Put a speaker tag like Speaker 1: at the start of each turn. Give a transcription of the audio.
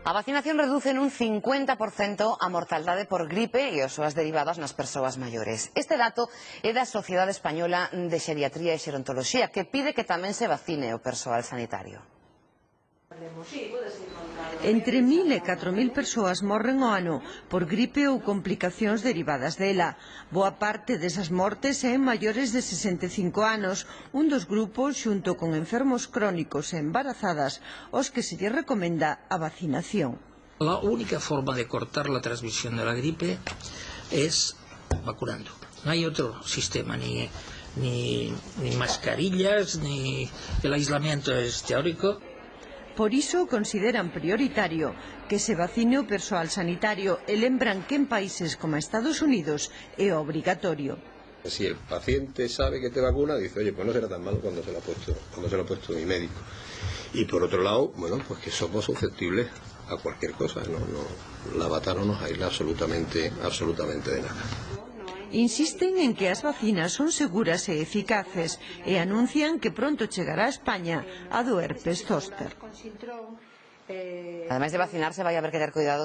Speaker 1: A vacinación reduce en un 50% a mortalidade por gripe e as súas derivadas nas persoas maiores. Este dato é da Sociedade Española de Xeriatría e Xerontoloxía, que pide que tamén se vacine o persoal sanitario.
Speaker 2: Entre 1.000 e 4.000 persoas morren ao ano por gripe ou complicacións derivadas dela. Boa parte desas mortes é en maiores de 65 anos, un dos grupos xunto con enfermos crónicos e embarazadas aos que se lle recomenda a vacinación.
Speaker 3: La única forma de cortar la transmisión de la gripe es vacunando. No hay otro sistema, ni mascarillas, ni el aislamiento es teórico.
Speaker 2: Por iso consideran prioritario que se vacine o persoal sanitario e lembran que en países como Estados Unidos é obrigatorio.
Speaker 4: Si el paciente sabe que te vacuna, dice, oye, pues no será tan malo cuando se lo ha puesto mi médico. Y por otro lado, bueno, pues que somos susceptibles a cualquier cosa, la bata no nos aísla absolutamente de nada.
Speaker 2: Insisten en que as vacinas son seguras e eficaces e anuncian que pronto chegará a España a do herpes zóster.
Speaker 1: Además de vacinarse, vai haber que ter cuidado